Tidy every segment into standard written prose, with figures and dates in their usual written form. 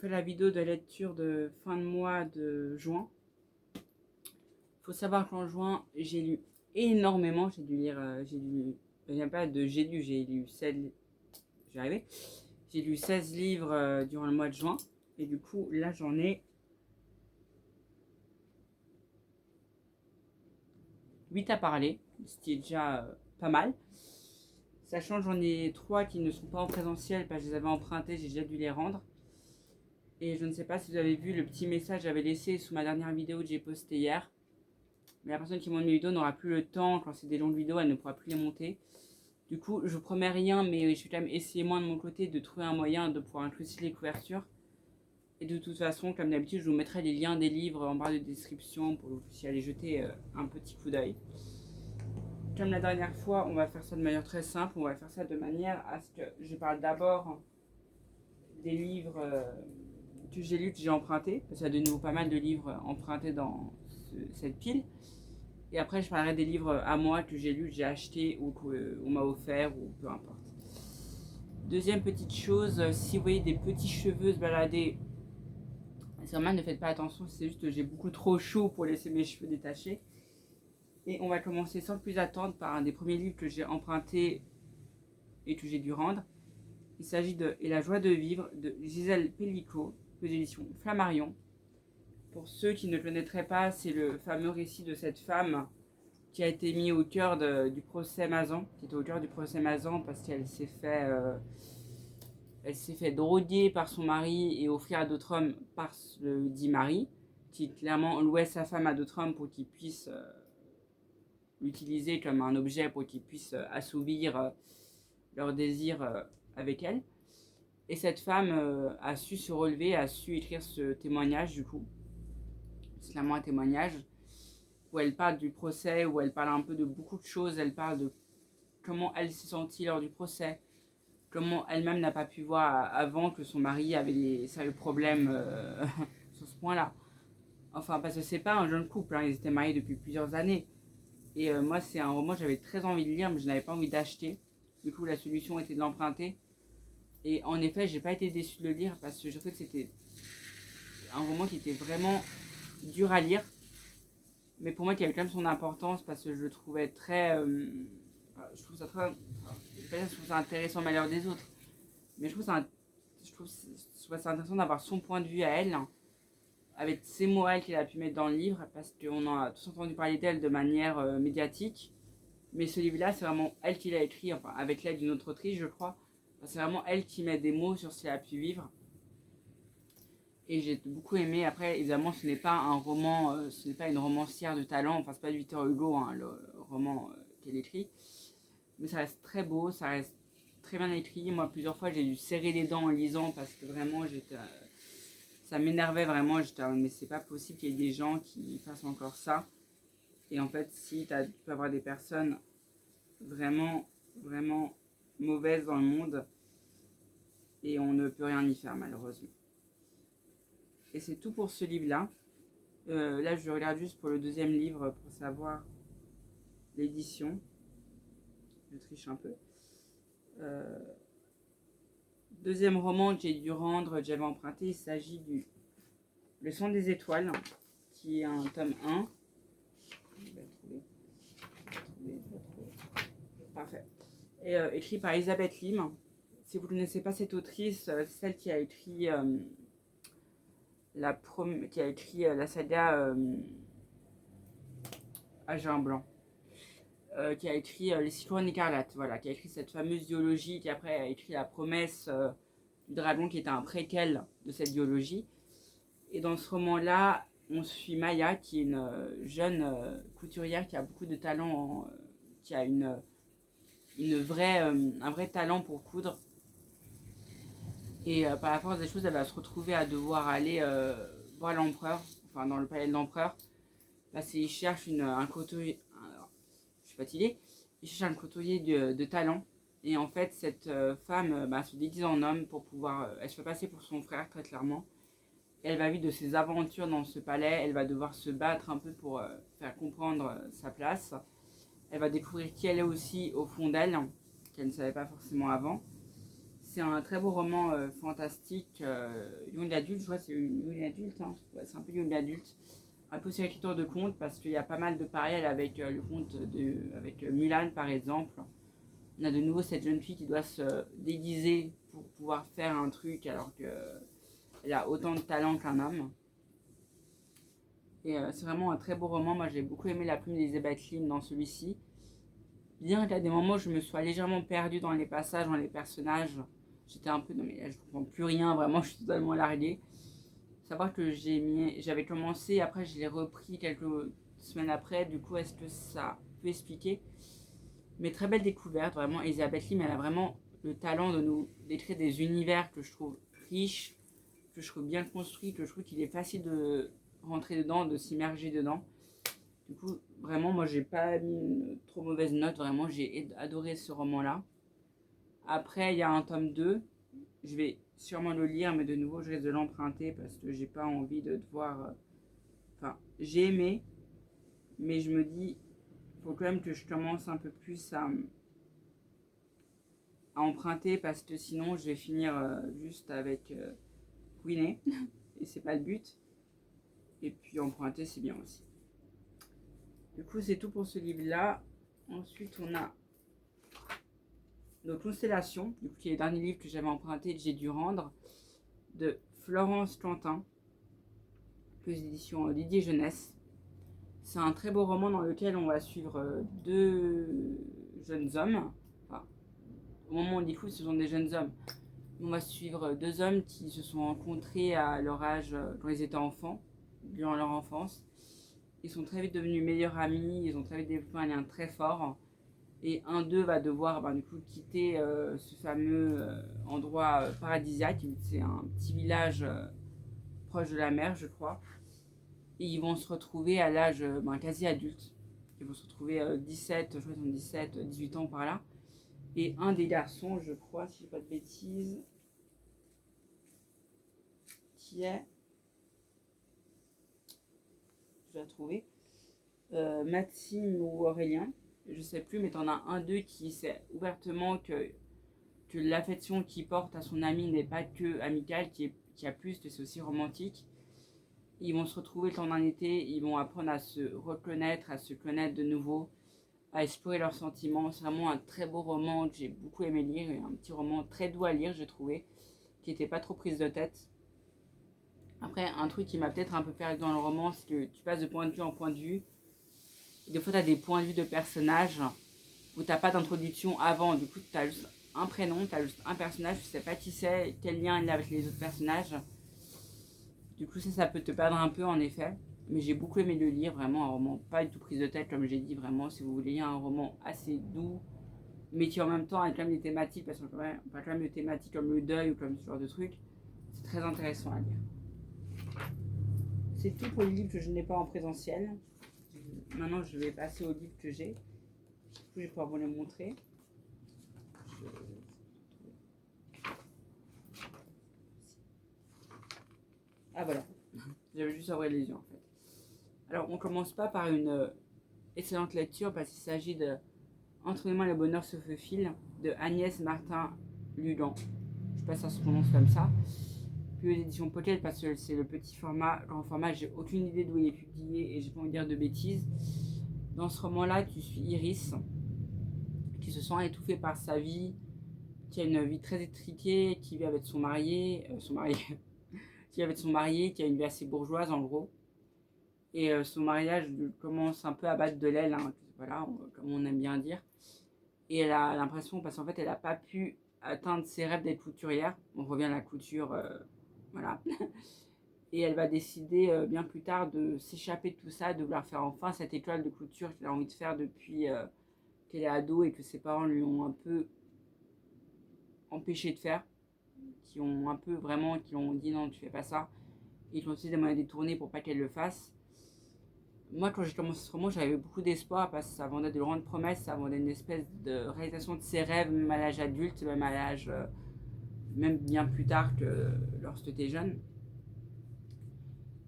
fais la vidéo de lecture de fin de mois de juin. Il faut savoir qu'en juin, j'ai lu énormément. J'ai dû lire, il n'y a pas de j'ai lu 16, j'y arrivais. J'ai lu 16 livres durant le mois de juin. Et du coup, là, j'en ai 8 à parler, ce qui est déjà pas mal. Sachant que j'en ai 3 qui ne sont pas en présentiel parce que je les avais empruntés, j'ai déjà dû les rendre. Et je ne sais pas si vous avez vu le petit message que j'avais laissé sous ma dernière vidéo que j'ai postée hier. Mais la personne qui monte mes vidéos n'aura plus le temps. Quand c'est des longues vidéos, elle ne pourra plus les monter. Du coup, je vous promets rien, mais je vais quand même essayer moi de mon côté de trouver un moyen de pouvoir inclure les couvertures. Et de toute façon, comme d'habitude, je vous mettrai les liens des livres en barre de description pour que vous puissiez aller jeter un petit coup d'œil. Comme la dernière fois, on va faire ça de manière très simple. On va faire ça de manière à ce que je parle d'abord des livres que j'ai lus, que j'ai empruntés. Parce qu'il y a de nouveau pas mal de livres empruntés dans cette pile. Et après, je parlerai des livres à moi que j'ai lus, que j'ai achetés ou qu'on m'a offert ou peu importe. Deuxième petite chose, si vous voyez des petits cheveux se balader, c'est normal, ne faites pas attention, c'est juste que j'ai beaucoup trop chaud pour laisser mes cheveux détachés. Et on va commencer sans plus attendre par un des premiers livres que j'ai emprunté et que j'ai dû rendre. Il s'agit de Et la joie de vivre de Gisèle Pellicot, aux éditions Flammarion. Pour ceux qui ne le connaîtraient pas, c'est le fameux récit de cette femme qui a été mis au cœur du procès Mazan, qui était au cœur du procès Mazan parce qu'elle s'est fait droguer par son mari et offrir à d'autres hommes par le dit mari, qui clairement louait sa femme à d'autres hommes pour qu'ils puissent l'utiliser comme un objet pour qu'ils puissent assouvir leurs désirs avec elle. Et cette femme a su se relever, a su écrire ce témoignage du coup. C'est clairement un témoignage où elle parle du procès, où elle parle un peu de beaucoup de choses. Elle parle de comment elle s'est sentie lors du procès, comment elle-même n'a pas pu voir avant que son mari avait des sérieux problèmes sur ce point-là. Enfin, parce que c'est pas un jeune couple, hein, ils étaient mariés depuis plusieurs années. Et moi, c'est un roman que j'avais très envie de lire, mais je n'avais pas envie d'acheter. Du coup, la solution était de l'emprunter. Et en effet, j'ai pas été déçue de le lire parce que je trouvais que c'était un roman qui était vraiment dur à lire. Mais pour moi, qui avait quand même son importance parce que je le trouvais très. Je trouve ça très. Je trouve ça intéressant malheur des autres. Mais je trouve ça intéressant d'avoir son point de vue à elle, hein, avec ses mots à elle qu'elle a pu mettre dans le livre, parce qu'on en a tous entendu parler d'elle de manière médiatique. Mais ce livre-là, c'est vraiment elle qui l'a écrit, enfin avec l'aide d'une autre autrice, je crois. Enfin, c'est vraiment elle qui met des mots sur ce qu'elle a pu vivre. Et j'ai beaucoup aimé. Après, évidemment, ce n'est pas un roman, ce n'est pas une romancière de talent. Enfin, c'est pas du Victor Hugo, hein, le roman qu'elle écrit. Mais ça reste très beau, ça reste très bien écrit. Moi, plusieurs fois, j'ai dû serrer les dents en lisant parce que vraiment, ça m'énervait vraiment. Mais c'est pas possible qu'il y ait des gens qui fassent encore ça. Et en fait, si tu peux avoir des personnes vraiment, vraiment mauvaises dans le monde et on ne peut rien y faire, malheureusement. Et c'est tout pour ce livre-là. Là, je regarde juste pour le deuxième livre pour savoir l'édition. Je triche un peu. Deuxième roman que j'ai dû rendre, que j'avais emprunté, il s'agit du Le son des étoiles, qui est un tome 1. Je vais trouver. Parfait. Et écrit par Elisabeth Lim. Si vous ne connaissez pas cette autrice, c'est celle qui a écrit la saga Agent Blanc. Qui a écrit Les Cyclones écarlates, voilà, qui a écrit cette fameuse duologie, qui après a écrit La promesse du dragon, qui était un préquel de cette duologie. Et dans ce roman-là, on suit Maya, qui est une jeune couturière qui a beaucoup de talent, qui a un vrai talent pour coudre. Et par la force des choses, elle va se retrouver à devoir aller voir l'empereur, enfin dans le palais de l'empereur, parce qu'il cherche un couturier. Je suis fatiguée. Il cherche un couturier de talent. Et en fait, cette femme se déguise en homme pour pouvoir. Elle se fait passer pour son frère, très clairement. Et elle va vivre de ses aventures dans ce palais. Elle va devoir se battre un peu pour faire comprendre sa place. Elle va découvrir qui elle est aussi au fond d'elle, qu'elle ne savait pas forcément avant. C'est un très beau roman fantastique, young adulte, je crois que c'est young adulte, hein. Ouais, c'est un peu young adulte. Un peu sur l'écriture de contes parce qu'il y a pas mal de parallèles avec le conte avec Mulan par exemple. On a de nouveau cette jeune fille qui doit se déguiser pour pouvoir faire un truc alors qu'elle a autant de talent qu'un homme. Et c'est vraiment un très beau roman. Moi j'ai beaucoup aimé la plume d'Elizabeth Lim dans celui-ci. Bien qu'il y a des moments où je me sois légèrement perdue dans les passages, dans les personnages. J'étais un peu, non mais là, je comprends plus rien, vraiment je suis totalement larguée. Savoir que j'avais commencé, après je l'ai repris quelques semaines après, du coup est-ce que ça peut expliquer? Mais très belle découverte, vraiment. Elizabeth Lim, elle a vraiment le talent de nous décrire des univers que je trouve riches, que je trouve bien construits, que je trouve qu'il est facile de rentrer dedans, de s'immerger dedans. Du coup, vraiment, moi, j'ai pas mis une trop mauvaise note. Vraiment, j'ai adoré ce roman-là. Après, il y a un tome 2. Je vais sûrement le lire, mais de nouveau, je risque de l'emprunter parce que j'ai pas envie de devoir. Enfin, j'ai aimé, mais je me dis, faut quand même que je commence un peu plus à emprunter parce que sinon, je vais finir juste avec ruiné. Et c'est pas le but. Et puis, emprunter, c'est bien aussi. Du coup, c'est tout pour ce livre-là. Ensuite, on a nos Constellations, du coup, qui est le dernier livre que j'avais emprunté et que j'ai dû rendre, de Florence Quentin, plus édition Didier Jeunesse. C'est un très beau roman dans lequel on va suivre deux jeunes hommes. Enfin, au moment où on découvre, ce sont des jeunes hommes. On va suivre deux hommes qui se sont rencontrés à leur âge, quand ils étaient enfants, durant leur enfance. Ils sont très vite devenus meilleurs amis, ils ont très vite développé un lien très fort. Et un d'eux va devoir du coup quitter ce fameux endroit paradisiaque. C'est un petit village proche de la mer, je crois. Et ils vont se retrouver à l'âge quasi adulte. Ils vont se retrouver 17, je crois qu'ils ont 17, 18 ans par là. Et un des garçons, je crois, si je ne dis pas de bêtises, qui est, je vais la trouver, Maxime ou Aurélien, je sais plus, mais t'en as un d'eux qui sait ouvertement que l'affection qu'il porte à son ami n'est pas que amicale, qui a plus, que c'est aussi romantique. Ils vont se retrouver le temps d'un été, ils vont apprendre à se reconnaître, à se connaître de nouveau, à explorer leurs sentiments. C'est vraiment un très beau roman que j'ai beaucoup aimé lire, et un petit roman très doux à lire, j'ai trouvé, qui n'était pas trop prise de tête. Après, un truc qui m'a peut-être un peu perdu dans le roman, c'est que tu passes de point de vue en point de vue. Et des fois, tu as des points de vue de personnages où tu n'as pas d'introduction avant. Du coup, tu as juste un prénom, tu as juste un personnage, tu sais pas qui c'est, quel lien il a avec les autres personnages. Du coup, ça peut te perdre un peu en effet. Mais j'ai beaucoup aimé le lire, vraiment un roman pas du tout prise de tête, comme j'ai dit, vraiment, si vous voulez lire un roman assez doux, mais qui en même temps a quand même des thématiques, parce qu'on parle quand même de thématiques comme le deuil ou comme ce genre de trucs, c'est très intéressant à lire. C'est tout pour les livres que je n'ai pas en présentiel. Maintenant, je vais passer aux livres que j'ai. Du coup, je vais pouvoir vous les montrer. Ah voilà, j'avais juste à ouvrir les yeux en fait. Alors, on commence pas par une excellente lecture parce qu'il s'agit de Entre les mains le bonheur se faufile de Agnès Martin-Lugan. Je sais pas si ça se prononce comme ça. Puis aux éditions Pocket parce que c'est le petit format, grand format, j'ai aucune idée d'où il est publié et j'ai pas envie de dire de bêtises. Dans ce roman-là, tu suis Iris qui se sent étouffée par sa vie, qui a une vie très étriquée, qui vit avec son marié, qui vit avec son marié, qui a une vie assez bourgeoise en gros. Et son mariage commence un peu à battre de l'aile, hein, voilà, comme on aime bien dire. Et elle a l'impression, parce qu'en fait, elle n'a pas pu atteindre ses rêves d'être couturière. On revient à la couture, voilà. Et elle va décider bien plus tard de s'échapper de tout ça, de vouloir faire enfin cette école de couture qu'elle a envie de faire depuis qu'elle est ado et que ses parents lui ont un peu empêché de faire. Qui ont un peu vraiment, qui ont dit non, tu fais pas ça. Et ils ont aussi des moyens détournés pour pas qu'elle le fasse. Moi, quand j'ai commencé ce roman, j'avais beaucoup d'espoir parce que ça vendait de grandes promesses, ça vendait une espèce de réalisation de ses rêves, même à l'âge adulte, même à l'âge, même bien plus tard que lorsque tu étais jeune.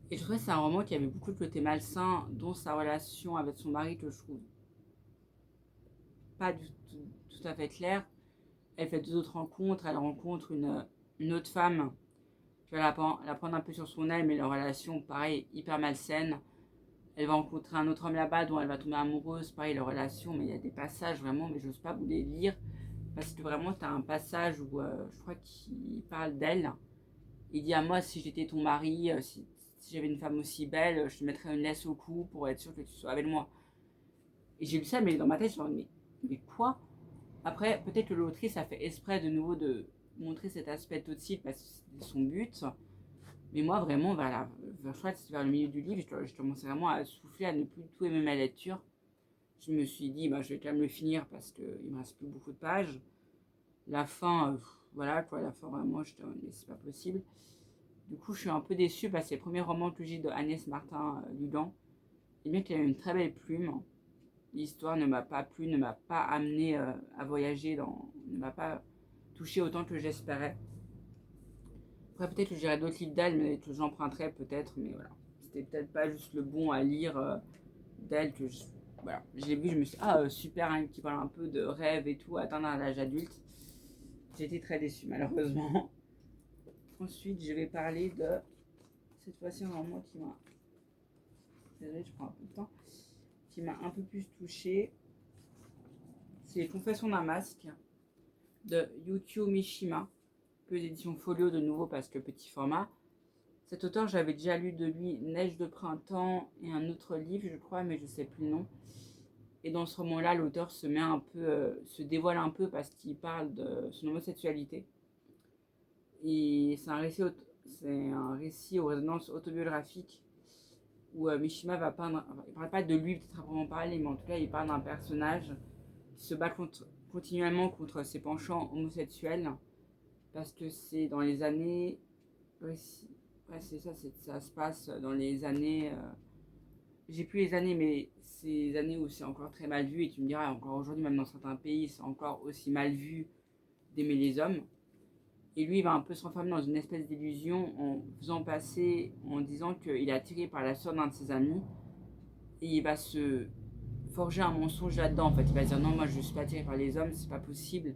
Et je trouvais que c'est un roman qui avait beaucoup de côté malsain, dont sa relation avec son mari, que je trouve pas du tout à fait claire. Elle fait 2 autres rencontres, elle rencontre une autre femme qui va la prendre un peu sur son aile, mais leur relation, pareil, hyper malsaine. Elle va rencontrer un autre homme là-bas dont elle va tomber amoureuse, pareil, leur relation, mais il y a des passages vraiment, mais j'ose pas vous les lire, parce que vraiment, tu as un passage où je crois qu'il parle d'elle. Il dit à moi, si j'étais ton mari, si j'avais une femme aussi belle, je te mettrais une laisse au cou pour être sûr que tu sois avec moi. Et j'ai lu ça, mais dans ma tête, je me dis, mais quoi? Après, peut-être que l'autrice a fait exprès de nouveau de montrer cet aspect toxique parce que c'était son but. Mais moi, vraiment, vers le milieu du livre, je commençais vraiment à souffler, à ne plus du tout aimer ma lecture. Je me suis dit, je vais quand même le finir parce qu'il me reste plus beaucoup de pages. La fin, voilà quoi, la fin vraiment, mais c'est pas possible. Du coup, je suis un peu déçue parce que c'est le premier roman que j'ai de Agnès Martin-Lugan. Et bien qu'il a une très belle plume, l'histoire ne m'a pas plu, ne m'a pas amené à voyager, ne m'a pas touché autant que j'espérais. Après, peut-être que j'irai d'autres livres d'elle, mais que j'emprunterai peut-être, mais voilà. C'était peut-être pas juste le bon à lire d'elle que voilà. Je l'ai vu, je me suis dit, super, hein, qui parle un peu de rêve et tout, atteindre à l'âge adulte. J'ai été très déçue, malheureusement. Ensuite, je vais parler de. Cette fois-ci, un roman qui m'a. Désolée, je prends un peu de temps. Qui m'a un peu plus touchée. C'est Les Confessions d'un masque de Yukio Mishima, peu d'édition Folio de nouveau parce que petit format. Cet auteur, j'avais déjà lu de lui Neige de printemps et un autre livre, je crois, mais je ne sais plus le nom. Et dans ce roman-là, l'auteur se dévoile un peu parce qu'il parle de son homosexualité. Et c'est un récit aux résonances autobiographiques où Mishima va peindre. Enfin, il ne parle pas de lui, peut-être à proprement parler, mais en tout cas, il parle d'un personnage qui se bat continuellement contre ses penchants homosexuels parce que c'est dans les années. Ouais, c'est ça, ça se passe dans les années. J'ai plus les années, mais ces années où c'est encore très mal vu, et tu me diras, encore aujourd'hui, même dans certains pays, c'est encore aussi mal vu d'aimer les hommes. Et lui, il va un peu se renfermer dans une espèce d'illusion en faisant passer, en disant qu'il est attiré par la soeur d'un de ses amis, et il va se forger un mensonge là-dedans. En fait, il va dire non, moi je suis pas attiré par les hommes, c'est pas possible.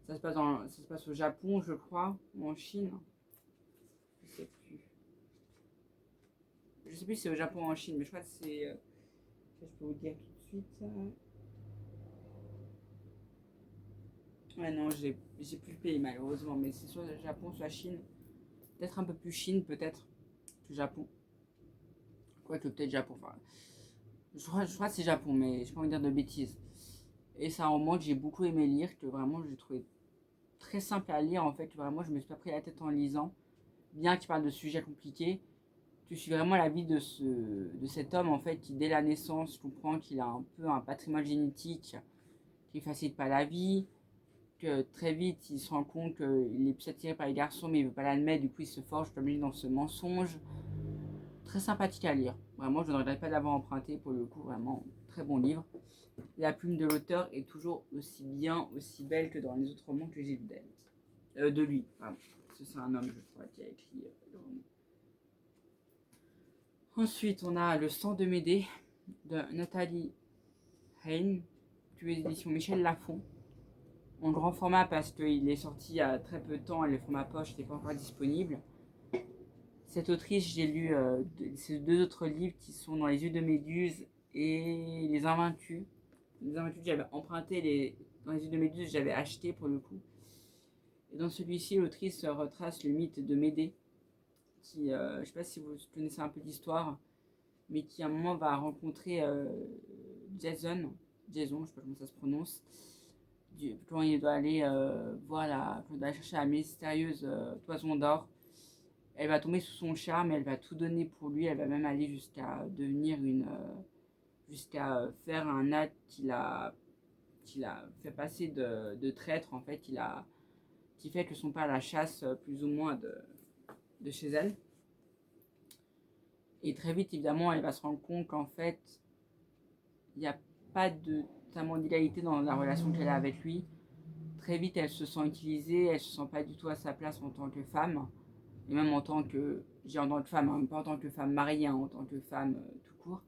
Ça se passe au Japon, je crois, ou en Chine. Je sais plus. Je sais plus si c'est au Japon ou en Chine, mais je crois que c'est. Je peux vous dire tout de suite. Ouais, non, j'ai plus le pays malheureusement, mais c'est soit Japon, soit Chine. Peut-être un peu plus Chine, peut-être, que Japon. Quoique peut-être Japon. Enfin, je crois que c'est Japon, mais je pas envie de dire de bêtises. Et c'est un roman que j'ai beaucoup aimé lire, que vraiment j'ai trouvé très simple à lire en fait, que vraiment je me suis pas pris la tête en lisant. Bien qu'il parle de sujets compliqués, tu suis vraiment la vie de cet homme en fait qui dès la naissance comprend qu'il a un peu un patrimoine génétique qui facilite pas la vie, que très vite il se rend compte qu'il est plus attiré par les garçons mais il veut pas l'admettre, du coup il se forge comme lui dans ce mensonge. Très sympathique à lire, vraiment je ne regrette pas d'avoir emprunté pour le coup, vraiment très bon livre. La plume de l'auteur est toujours aussi bien, aussi belle que dans les autres romans que j'ai lus d'elle. De lui, pardon. C'est un homme je crois qui a écrit le roman. Ensuite, on a Le sang de Médée de Nathalie Hein, publié aux éditions Michel Lafon. En grand format parce qu'il est sorti il y a très peu de temps et le format poche n'était pas encore disponible. Cette autrice, j'ai lu ces 2 autres livres qui sont Dans les yeux de Méduse et Les Invaincus. Les Invaincus, j'avais emprunté, Dans les yeux de Méduse, j'avais acheté pour le coup. Et dans celui-ci, l'autrice retrace le mythe de Médée, qui, je ne sais pas si vous connaissez un peu l'histoire, mais qui à un moment va rencontrer Jason, je sais pas comment ça se prononce, quand il doit aller quand il doit aller chercher la mystérieuse toison d'or. Elle va tomber sous son charme, elle va tout donner pour lui, elle va même aller jusqu'à devenir jusqu'à faire un acte qu'il a fait passer de traître en fait, qui fait que son père la chasse plus ou moins de chez elle. Et très vite, évidemment, elle va se rendre compte qu'en fait, il n'y a pas de tellement d'égalité dans la relation qu'elle a avec lui. Très vite, elle se sent utilisée, elle se sent pas du tout à sa place en tant que femme, et même en tant que, en tant que femme, hein, pas en tant que femme mariée, hein, en tant que femme tout court.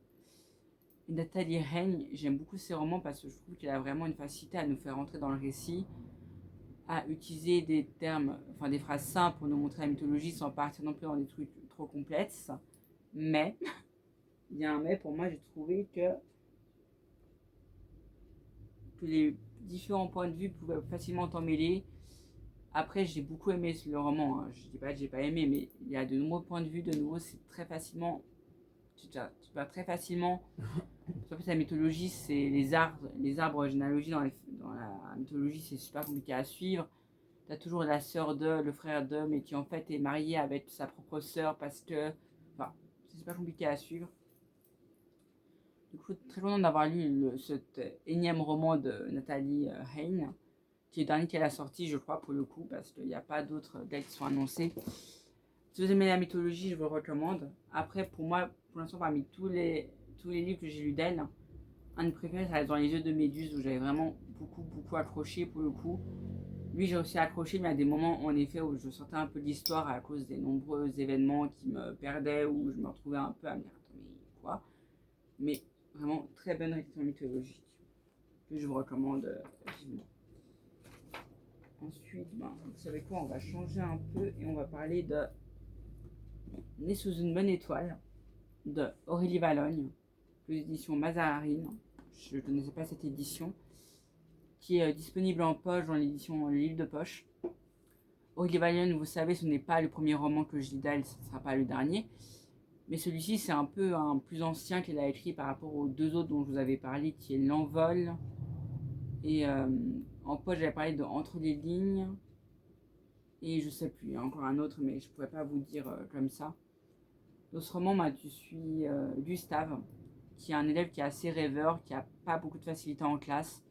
Et Nathalie Règne, j'aime beaucoup ses romans parce que je trouve qu'elle a vraiment une facilité à nous faire entrer dans le récit. à utiliser des termes, enfin des phrases simples pour nous montrer la mythologie sans partir non plus dans des trucs trop complexes. Mais, il y a un mais, pour moi j'ai trouvé que les différents points de vue pouvaient facilement t'emmêler. Après, j'ai beaucoup aimé le roman, hein. Je dis pas que j'ai pas aimé, mais il y a de nombreux points de vue. De nouveau, c'est très facilement. Tu perds très facilement. En fait, la mythologie, c'est les arbres généalogiques dans la mythologie, c'est super compliqué à suivre. T'as toujours la sœur de, le frère de, mais qui en fait est marié avec sa propre sœur parce que. Enfin, c'est super compliqué à suivre. Du coup, très content d'avoir lu cet énième roman de Nathalie Haynes, qui est le dernier qu'elle a sorti, je crois, pour le coup, parce qu'il n'y a pas d'autres dates qui sont annoncées. Si vous aimez la mythologie, je vous le recommande. Après, pour moi, pour l'instant, parmi tous les livres que j'ai lus d'elle, un de mes préférés, ça reste Dans les yeux de Méduse, où j'avais vraiment beaucoup accroché pour le coup. Lui, j'ai aussi accroché, mais à des moments, en effet, où je sortais un peu de l'histoire à cause des nombreux événements qui me perdaient, où je me retrouvais un peu à me dire, attends, mais quoi? Mais vraiment, très bonne lecture mythologique, que je vous recommande vivement. Ensuite, vous savez quoi, on va changer un peu et on va parler de Né sous une bonne étoile de Aurélie Vallogne, aux éditions Mazarine. Je ne connaissais pas cette édition, qui est disponible en poche dans l'édition Le Livre de Poche. Aurélie Vallogne, vous savez, ce n'est pas le premier roman que je lis d'elle, ce ne sera pas le dernier. Mais celui-ci, c'est un peu un plus ancien qu'elle a écrit par rapport aux deux autres dont je vous avais parlé, qui est L'Envol. Et en poche, j'avais parlé de Entre les lignes. Et je sais plus, il y a encore un autre, mais je ne pourrais pas vous dire comme ça. Dans ce roman, tu suis Gustave, qui est un élève qui est assez rêveur, qui n'a pas beaucoup de facilité en classe.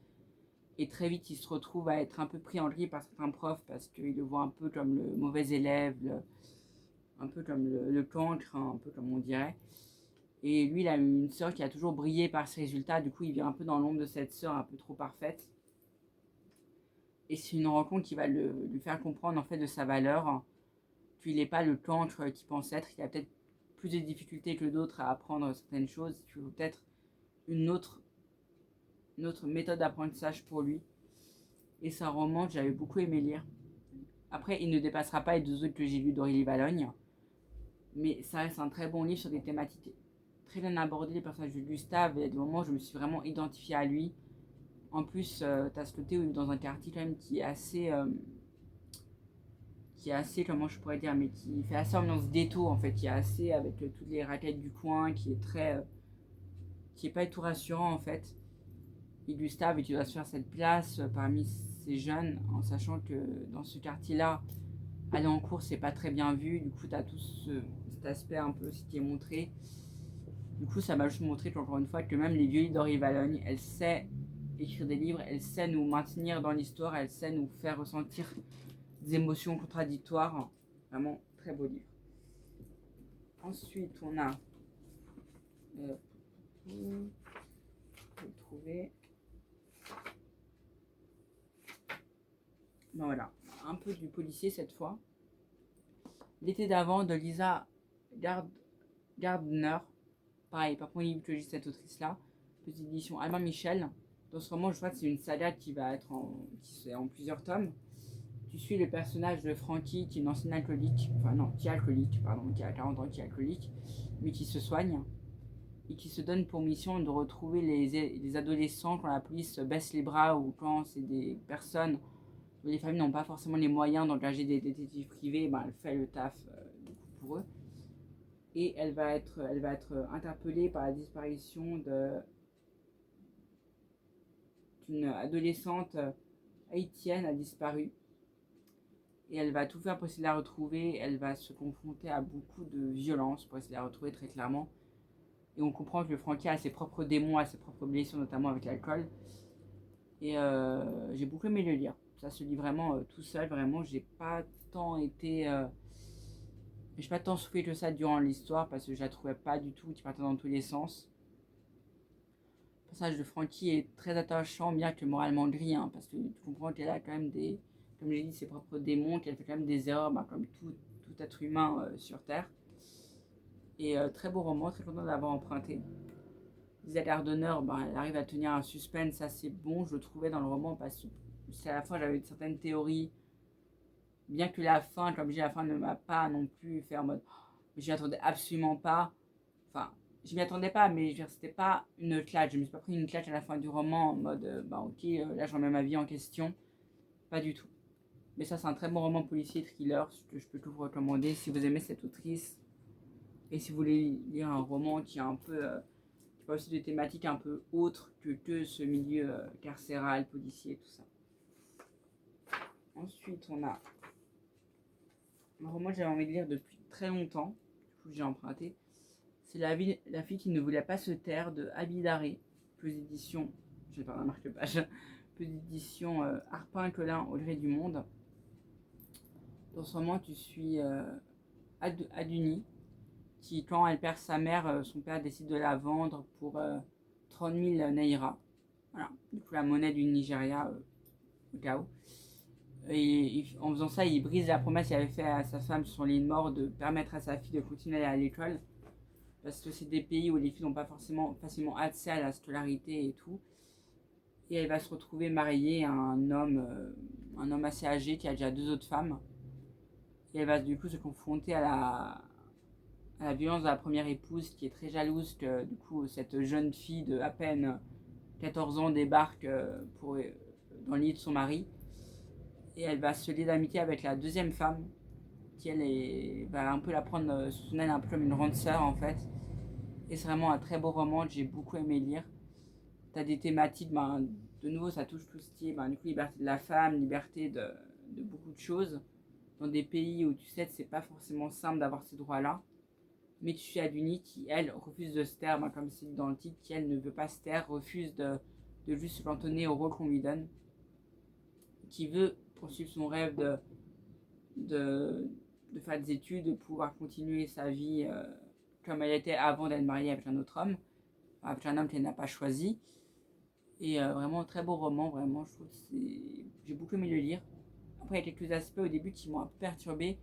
Et très vite, il se retrouve à être un peu pris en grille par certains profs parce qu'il le voit un peu comme le mauvais élève, un peu comme le cancre, hein, un peu comme on dirait. Et lui, il a une sœur qui a toujours brillé par ses résultats. Du coup, il vient un peu dans l'ombre de cette sœur un peu trop parfaite. Et c'est une rencontre qui va lui faire comprendre en fait de sa valeur. Qu'il n'est pas le cancre qu'il pense être. Il a peut-être plus de difficultés que d'autres à apprendre certaines choses. Il faut peut-être une autre méthode d'apprentissage pour lui. Et c'est un roman que j'avais beaucoup aimé lire. Après, il ne dépassera pas les deux autres que j'ai lus d'Aurélie Vallogne. Mais ça reste un très bon livre sur des thématiques très bien abordées. Les personnages de Gustave, et à des moments où je me suis vraiment identifiée à lui. En plus, tu as ce côté où il est dans un quartier quand même qui est assez, comment je pourrais dire, mais qui fait assez ambiance ghetto en fait, qui est assez avec toutes les raquettes du coin, qui est qui est pas tout rassurant en fait. Et Gustave, et tu dois se faire cette place parmi ces jeunes, en sachant que dans ce quartier-là, aller en cours c'est pas très bien vu. Du coup, tu as tout cet aspect un peu aussi qui est montré. Du coup, ça m'a juste montré qu'encore une fois, que même les vieux livres d'Aurélie Vallogne, elle sait écrire des livres, elle sait nous maintenir dans l'histoire, elle sait nous faire ressentir des émotions contradictoires. Vraiment, très beau livre. Ensuite, on a. Je vais le trouver. Ben voilà, un peu du policier cette fois. L'été d'avant de Lisa Gardner. Pareil, pas pour livre que j'ai cette autrice-là. Petite édition Albin Michel. Dans ce roman, je crois que c'est une saga qui va être en plusieurs tomes. Tu suis le personnage de Frankie, qui est une ancienne alcoolique, enfin non, qui est alcoolique, pardon, qui a 40 ans, qui est alcoolique, mais qui se soigne et qui se donne pour mission de retrouver les adolescents quand la police baisse les bras ou quand c'est des personnes où les familles n'ont pas forcément les moyens d'engager des détectives privés, ben elle fait le taf du coup pour eux. Et elle va être interpellée par la disparition d'une adolescente haïtienne a disparu. Et elle va tout faire pour essayer de la retrouver. Elle va se confronter à beaucoup de violence pour essayer de la retrouver très clairement. Et on comprend que le Frankie a ses propres démons, a ses propres blessures, notamment avec l'alcool. Et j'ai beaucoup aimé le lire. Ça se lit vraiment tout seul. Vraiment, j'ai pas tant soufflé que ça durant l'histoire parce que je la trouvais pas du tout qui partait dans tous les sens. Le personnage de Frankie est très attachant, bien que moralement gris, hein, parce que tu comprends qu'elle a quand même comme j'ai dit, ses propres démons, qu'elle fait quand même des erreurs, comme tout être humain sur Terre. Et très beau roman, très content d'avoir emprunté. Lisa Gardner, elle arrive à tenir un suspense assez bon, je le trouvais dans le roman, parce que à la fois j'avais certaines théories, bien que la fin, comme je dis, la fin ne m'a pas non plus fait en mode je m'y attendais absolument pas. Enfin, je m'y attendais pas, mais je veux dire, c'était pas une claque. Je me suis pas pris une claque à la fin du roman en mode ok, là je remets ma vie en question. Pas du tout. Mais ça, c'est un très bon roman policier thriller que je peux tout vous recommander si vous aimez cette autrice. Et si vous voulez lire un roman qui a un peu, qui parle aussi de thématiques un peu autres que ce milieu carcéral, policier, tout ça. Ensuite, on a un roman que j'avais envie de lire depuis très longtemps, du coup j'ai emprunté. C'est la fille qui ne voulait pas se taire de Abidaré, plus d'édition, je vais pas la marque-page, plus d'édition Harpin Colin au gré du monde. Dans ce roman, tu suis Aduni, qui, quand elle perd sa mère, son père décide de la vendre pour 30 000 naira. Voilà, du coup la monnaie du Nigeria, au cas où. Et en faisant ça, il brise la promesse qu'il avait fait à sa femme sur son lit de mort de permettre à sa fille de continuer à aller à l'école. Parce que c'est des pays où les filles n'ont pas forcément facilement accès à la scolarité et tout. Et elle va se retrouver mariée à un homme assez âgé qui a déjà 2 autres femmes. Et elle va du coup se confronter à la violence de la première épouse qui est très jalouse que du coup cette jeune fille de à peine 14 ans débarque dans le lit de son mari. Et elle va se lier d'amitié avec la deuxième femme qui va un peu la prendre sous son aile un peu comme une grande sœur en fait. Et c'est vraiment un très beau roman que j'ai beaucoup aimé lire. T'as des thématiques, de nouveau ça touche tout ce qui est du coup liberté de la femme, liberté de beaucoup de choses dans des pays où tu sais que c'est pas forcément simple d'avoir ces droits là. Mais tu suis Aduni qui elle refuse de se taire, comme c'est dit dans le titre, qui elle ne veut pas se taire, refuse de juste se cantonner au rôle qu'on lui donne, qui veut poursuivre son rêve de, de faire des études, de pouvoir continuer sa vie comme elle était avant d'être mariée avec un autre homme, avec un homme qu'elle n'a pas choisi. Et vraiment, très beau roman, vraiment, je trouve que j'ai beaucoup aimé le lire. Après, il y a quelques aspects au début qui m'ont un peu perturbé,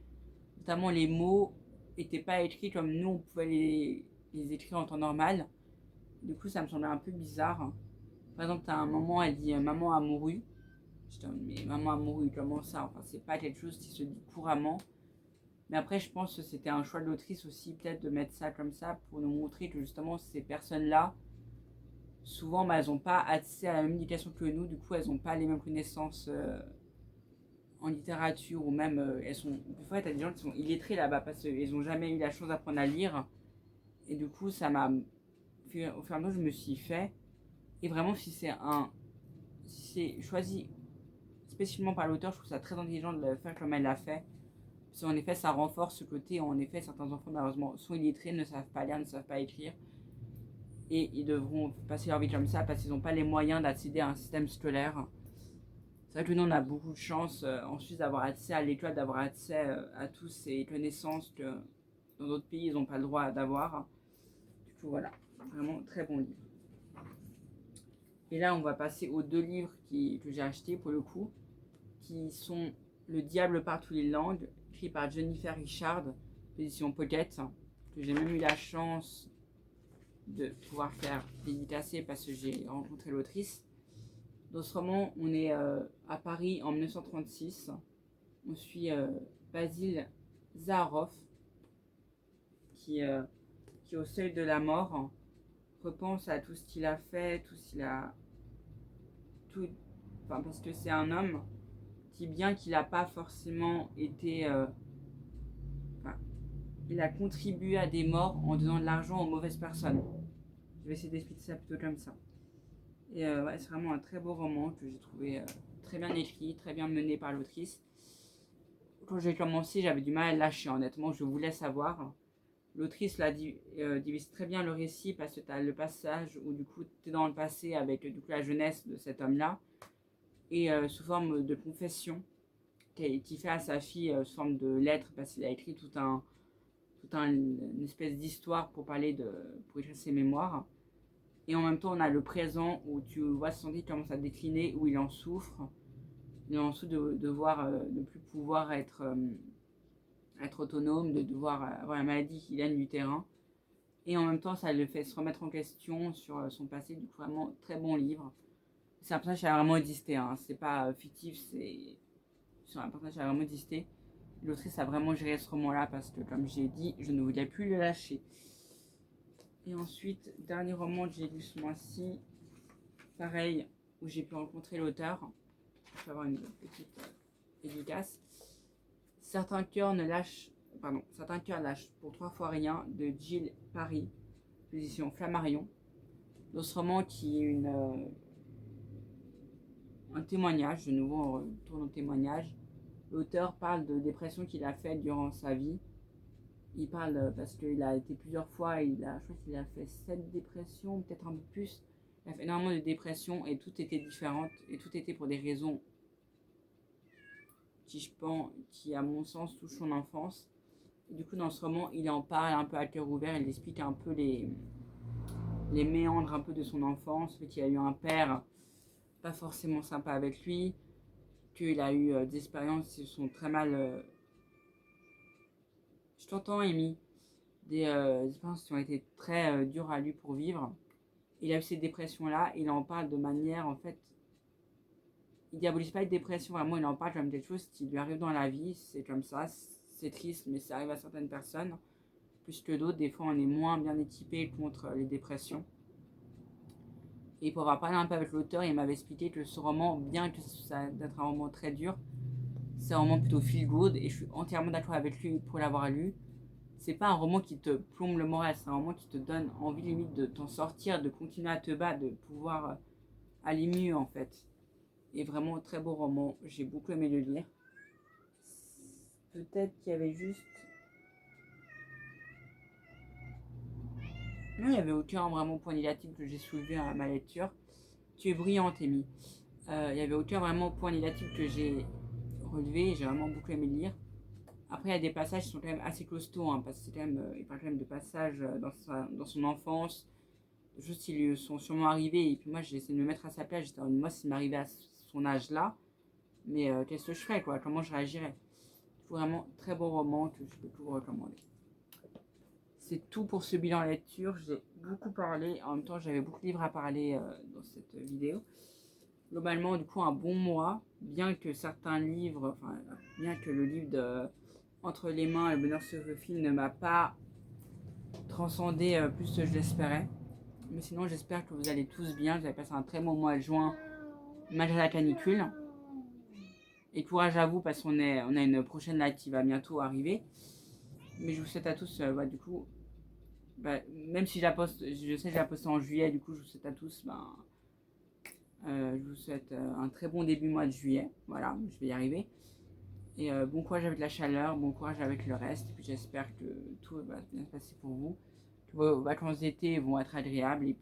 notamment les mots n'étaient pas écrits comme nous, on pouvait les écrire en temps normal. Du coup, ça me semblait un peu bizarre. Par exemple, tu as un moment, elle dit maman a mouru. Je dis, mais maman a mouru, comment ça? Enfin, c'est pas quelque chose qui se dit couramment. Mais après, je pense que c'était un choix de l'autrice aussi, peut-être de mettre ça comme ça pour nous montrer que justement, ces personnes-là, souvent, elles n'ont pas accès à la même éducation que nous. Du coup, elles n'ont pas les mêmes connaissances en littérature ou même elles sont. Des fois, tu as des gens qui sont illettrés là-bas parce qu'ils n'ont jamais eu la chance d'apprendre à lire. Et du coup, ça m'a. Au fur et à mesure, je me suis fait. Et vraiment, si c'est choisi spécialement par l'auteur, je trouve ça très intelligent de le faire comme elle l'a fait. Parce qu'en effet, ça renforce ce côté. En effet, certains enfants, malheureusement, sont illettrés, ne savent pas lire, ne savent pas écrire. Et ils devront passer leur vie comme ça parce qu'ils n'ont pas les moyens d'accéder à un système scolaire. C'est vrai que nous, on a beaucoup de chance en Suisse d'avoir accès à l'école, d'avoir accès à toutes ces connaissances que dans d'autres pays, ils n'ont pas le droit d'avoir. Du coup, voilà, vraiment très bon livre. Et là, on va passer aux 2 livres que j'ai achetés pour le coup, qui sont Le Diable par toutes les langues, écrit par Jennifer Richard, édition Pocket, que j'ai même eu la chance de pouvoir faire dédicacer parce que j'ai rencontré l'autrice. Dans ce roman, on est à Paris en 1936. On suit Basil Zaharoff qui est au seuil de la mort, repense à tout ce qu'il a fait, tout ce qu'il a. Tout, enfin, parce que c'est un homme qui, bien qu'il n'a pas forcément été. Il a contribué à des morts en donnant de l'argent aux mauvaises personnes. Je vais essayer d'expliquer ça plutôt comme ça. Et ouais, c'est vraiment un très beau roman que j'ai trouvé très bien écrit, très bien mené par l'autrice. Quand j'ai commencé, j'avais du mal à lâcher, honnêtement, je voulais savoir. L'autrice divise très bien le récit parce que tu as le passage où du coup tu es dans le passé avec du coup la jeunesse de cet homme-là et sous forme de confession qui fait à sa fille sous forme de lettre parce qu'il a écrit une espèce d'histoire pour pour écrire ses mémoires. Et en même temps, on a le présent où tu vois son vie commence à décliner, où il en souffre. Il en souffre de voir, de plus pouvoir être autonome, de devoir avoir la maladie qui gagne du terrain. Et en même temps, ça le fait se remettre en question sur son passé. Du coup, vraiment, très bon livre. C'est un personnage qui a vraiment existé, hein. C'est pas fictif, c'est un personnage qui a vraiment existé. L'autrice a vraiment géré ce roman-là parce que, comme j'ai dit, je ne voulais plus le lâcher. Et ensuite, dernier roman que j'ai lu ce mois-ci, pareil, où j'ai pu rencontrer l'auteur. Je vais avoir une petite dédicace. Certains cœurs lâchent pour 3 fois rien de Jill Parry, position Flammarion. Dans ce roman qui est un témoignage, de nouveau on retourne au témoignage. L'auteur parle de dépression qu'il a faite durant sa vie. Il parle parce qu'il a été plusieurs fois, je crois qu'il a fait 7 dépressions, peut-être un peu plus. Il a fait énormément de dépressions et tout était différent et tout était pour des raisons qui à mon sens touchent son enfance. Et du coup dans ce roman il en parle un peu à cœur ouvert, il explique un peu les méandres un peu de son enfance, qu'il a eu un père pas forcément sympa avec lui, qu'il a eu des expériences qui sont très mal... Je t'entends, Amy. Des expériences qui ont été très dures à lui pour vivre. Il a eu ces dépressions-là, il en parle de manière, en fait, il diabolise pas les dépressions, vraiment, il en parle comme quelque chose qui lui arrive dans la vie, c'est comme ça, c'est triste, mais ça arrive à certaines personnes, plus que d'autres, des fois on est moins bien équipé contre les dépressions. Et pour avoir parlé un peu avec l'auteur, il m'avait expliqué que ce roman, bien que ça d'être un roman très dur, c'est un roman plutôt feel good, et je suis entièrement d'accord avec lui pour l'avoir lu. C'est pas un roman qui te plombe le moral, c'est un roman qui te donne envie limite de t'en sortir, de continuer à te battre, de pouvoir aller mieux en fait. Et vraiment très beau roman, j'ai beaucoup aimé le lire. Peut-être qu'il y avait juste... Non, il n'y avait aucun vraiment point négatif que j'ai soulevé à ma lecture. Tu es brillante, Amy. Il n'y avait aucun vraiment point négatif que j'ai relevé, j'ai vraiment beaucoup aimé le lire. Après, il y a des passages qui sont quand même assez costauds, hein, parce que il parle quand même de passages dans son enfance, de choses qui lui sont sûrement arrivées. Et puis moi, j'ai essayé de me mettre à sa place. J'étais en moi, s'il m'arrivait à son âge-là, mais qu'est-ce que je ferais, quoi? Comment je réagirais? Vraiment, très beau roman que je peux tout vous recommander. C'est tout pour ce bilan lecture. J'ai beaucoup parlé. En même temps, j'avais beaucoup de livres à parler dans cette vidéo. Globalement, du coup, un bon mois, bien que certains livres, bien que le livre de Entre les mains et le bonheur se faufile ne m'a pas transcendé plus que je l'espérais. Mais sinon, j'espère que vous allez tous bien. Vous avez passé un très bon mois de juin, malgré la canicule. Et courage à vous, parce qu'on a une prochaine live qui va bientôt arriver. Mais je vous souhaite à tous, du coup, même si je sais que je la poste en juillet, du coup, je vous souhaite à tous, je vous souhaite un très bon début mois de juillet. Voilà, je vais y arriver. Et bon courage avec la chaleur, bon courage avec le reste. Et puis j'espère que tout va bien se passer pour vous. Que vos vacances d'été vont être agréables. Et